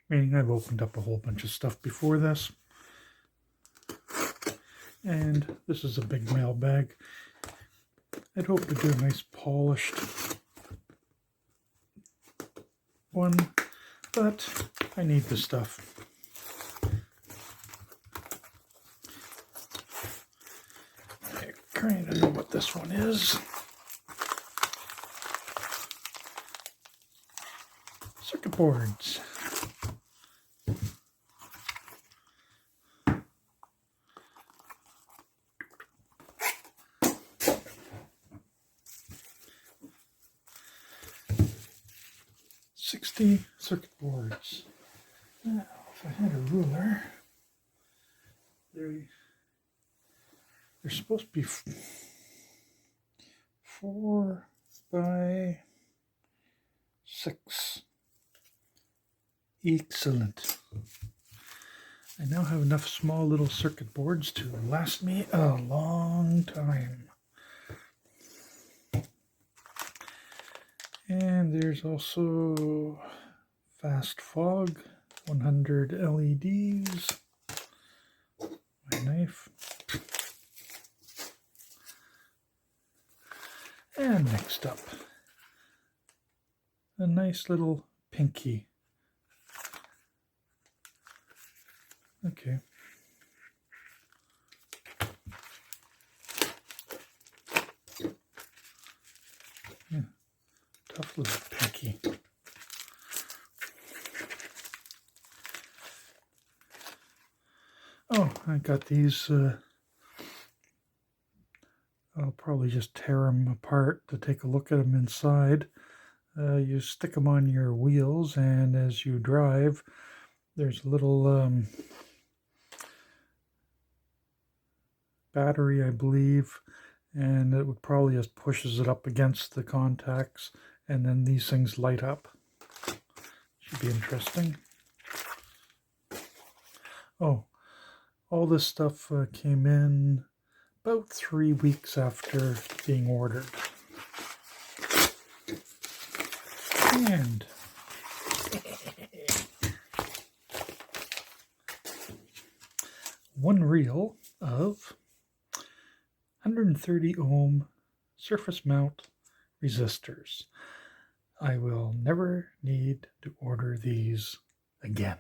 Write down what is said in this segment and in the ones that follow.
meaning I've opened up a whole bunch of stuff before this. And this is a big mail bag. I'd hope to do a nice polished one, but I need the stuff. I kind of know what this one is. Circuit boards. Circuit boards. Now, if I had a ruler, they're supposed to be 4 by 6. Excellent. I now have enough small little circuit boards to last me a long time. And there's also fast fog, 100 LEDs, my knife, and next up, a nice little pinky. Okay. Yeah. Tough little pinky. Oh, I got these. I'll probably just tear them apart to take a look at them inside. You stick them on your wheels, and as you drive, there's a little battery, I believe, and it would probably just pushes it up against the contacts, and then these things light up. Should be interesting. Oh, all this stuff came in about 3 weeks after being ordered. And one reel of 130 ohm surface mount resistors. I will never need to order these again.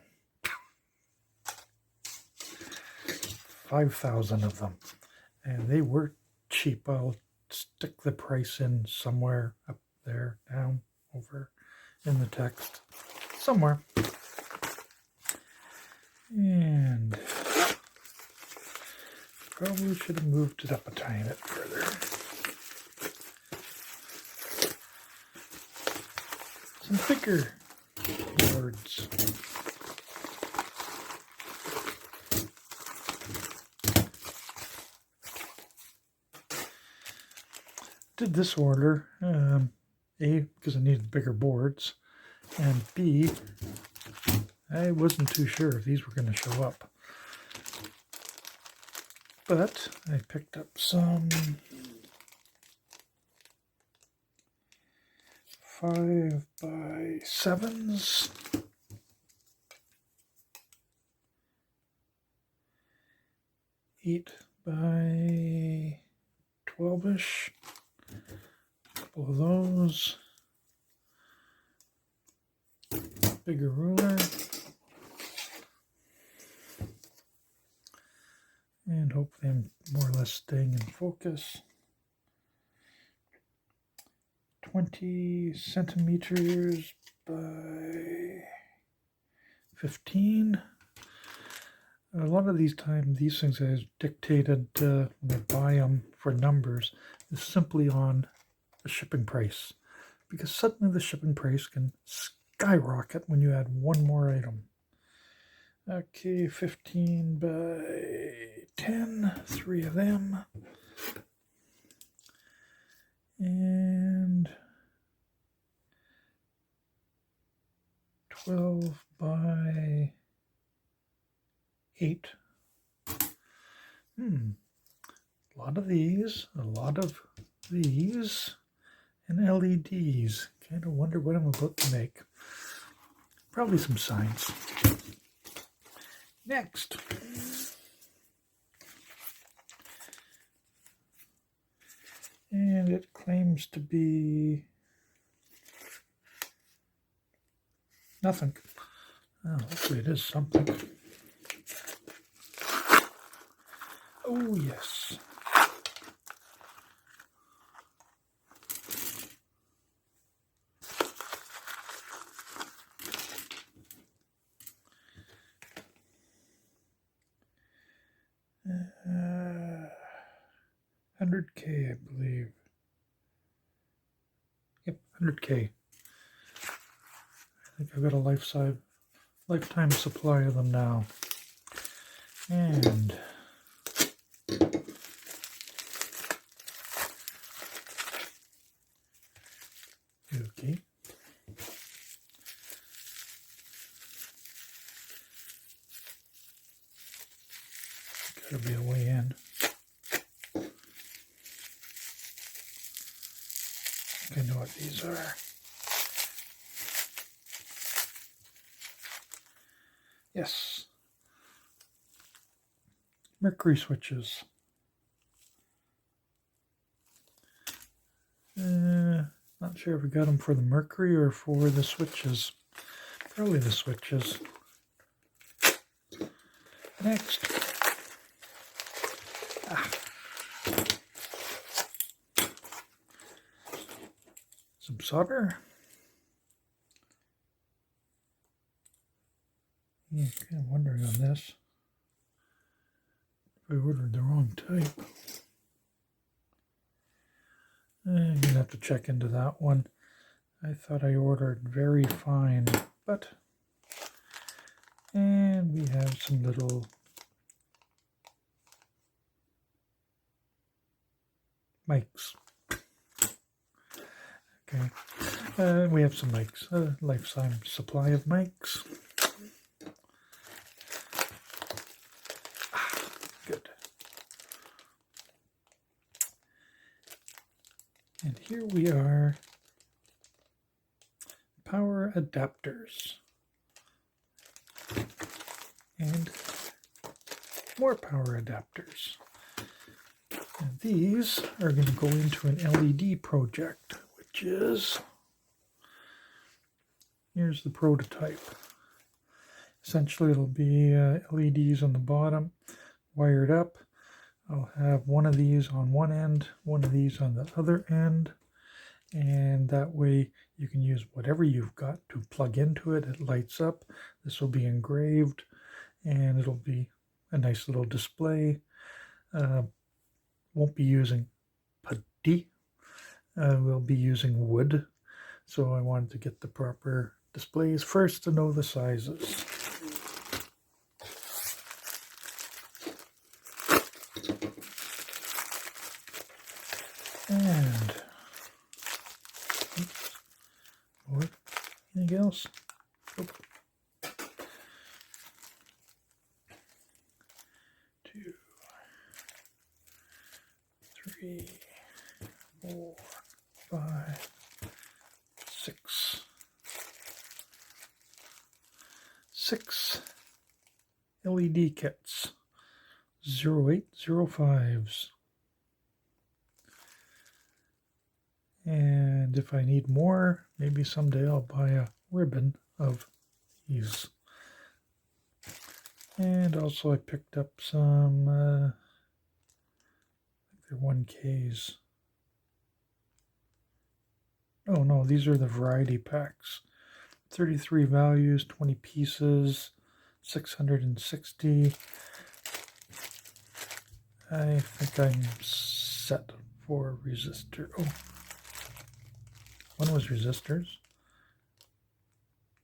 5,000 of them, and they were cheap. I'll stick the price in somewhere up there, down, over in the text, somewhere. And probably should have moved it up a tiny bit further. Some thicker boards. Did this order, A, because I needed bigger boards, and B, I wasn't too sure if these were going to show up. But I picked up some 5 by 7s, 8 by 12-ish, a couple of those, bigger ruler, and hopefully I'm more or less staying in focus. 20 centimeters by 15. A lot of these times, these things I dictated when I buy them for numbers is simply on the shipping price, because suddenly the shipping price can skyrocket when you add one more item. Okay, 15 by 10, 3 of them. And 12 by 8. A lot of these, a lot of these, and LEDs. Kind of wonder what I'm about to make. Probably some signs. Next. And it claims to be nothing. Oh, hopefully it is something. Oh, yes. Uh, 100K, I believe. Yep, 100K. I think I've got a lifetime supply of them now. And okay. Gotta be a way in. I know what these are. Yes. Mercury switches. Not sure if we got them for the Mercury or for the switches. Probably the switches. Next. Some solder. Yeah, kind of wondering on this. If I ordered the wrong type. I'm gonna have to check into that one. I thought I ordered very fine, but. And we have some little mics. Okay. We have some mics. Lifetime supply of mics. Good. And here we are. Power adapters. And more power adapters. And these are going to go into an LED project, which is, here's the prototype. Essentially, it'll be LEDs on the bottom, wired up. I'll have one of these on one end, one of these on the other end, and that way you can use whatever you've got to plug into it. It lights up. This will be engraved, and it'll be a nice little display. Won't be using putty. We'll be using wood. So I wanted to get the proper displays first to know the sizes. And oops, anything else? Oh. 2, 3, 4, 5, 6. 6 LED kits, 0805s. And if I need more, maybe someday I'll buy a ribbon of these. And also I picked up some, they're 1Ks. Oh no, these are the variety packs. 33 values, 20 pieces, 660. I think I'm set for resistor. Oh, one was resistors.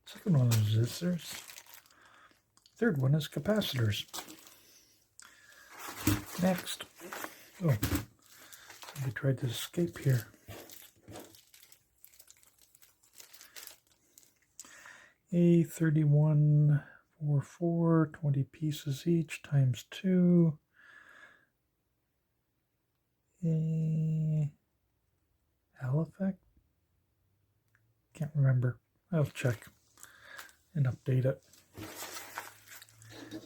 Second one was resistors. Third one is capacitors. Next. Oh, we tried to escape here. A3144, 20 pieces each, times 2. Hall Effect? Can't remember. I'll check. and update it.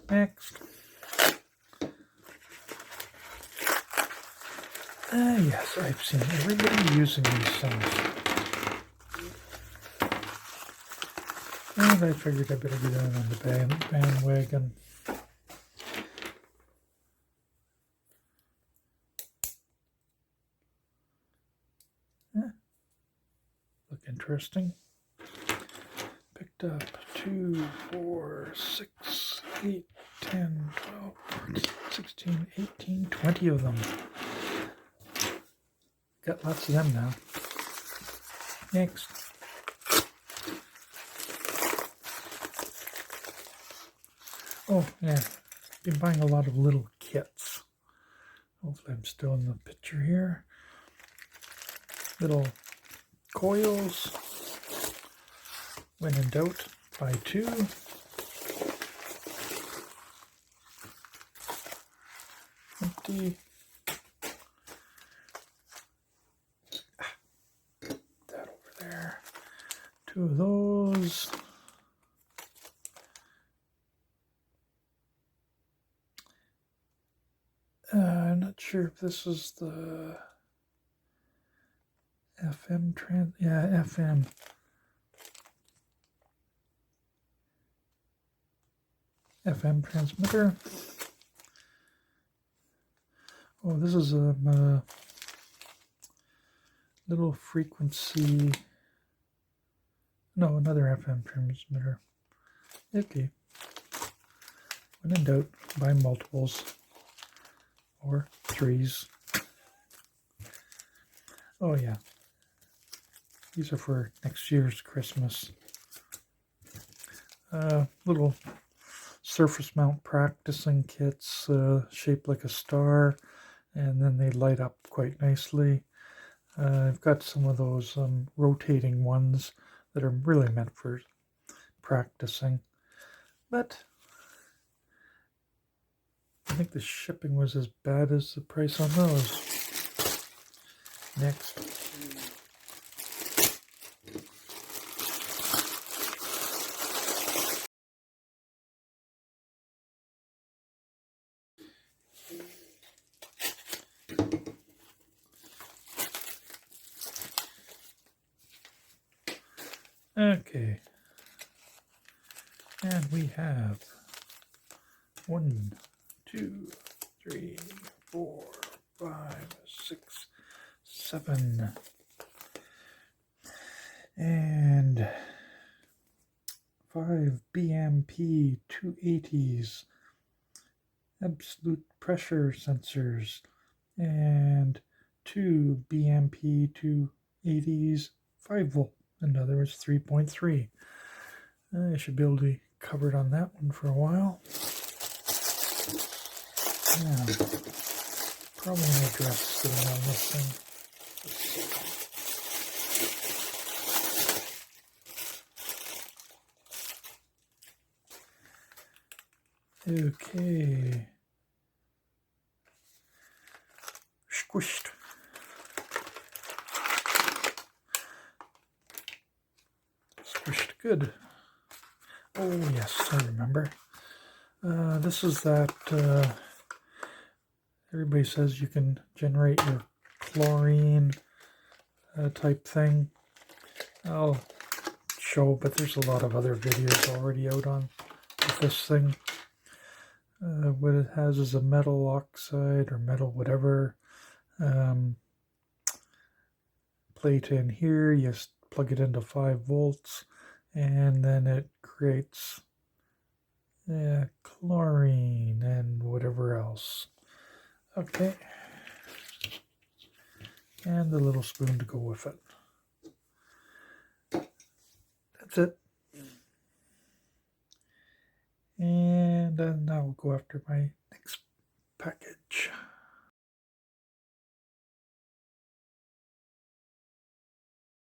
Next. Yes, I've seen everybody using these things. And I figured I better get in on the bandwagon. Look interesting. Picked up 2, 4, 6, 8, 10, 12, 14, 16, 18, 20 of them. Got lots of them now. Next. Oh, yeah. Been buying a lot of little kits. Hopefully I'm still in the picture here. Little coils. When in doubt, buy 2. Empty. That over there. 2 of those. I'm not sure if this is the FM FM. FM transmitter. Oh, this is a little frequency. No, another FM transmitter. Okay. When in doubt, buy multiples or 3s. Oh yeah. These are for next year's Christmas. Little surface mount practicing kits shaped like a star, and then they light up quite nicely. I've got some of those rotating ones that are really meant for practicing, but I think the shipping was as bad as the price on those. Next. Okay, and we have 1, 2, 3, 4, 5, 6, 7, and 5 BMP 280s, absolute pressure sensors, and 2 BMP 280s 5 volt. In other words, 3.3. I should be able to be covered on that one for a while. Now, probably an address sitting on this thing. Okay. Squished. Good. Oh yes, I remember. This is that everybody says you can generate your chlorine type thing. I'll show, but there's a lot of other videos already out on with this thing. What it has is a metal oxide or metal whatever plate in here. You just plug it into 5 volts. And then it creates chlorine and whatever else. Okay. And the little spoon to go with it. That's it. And then I'll go after my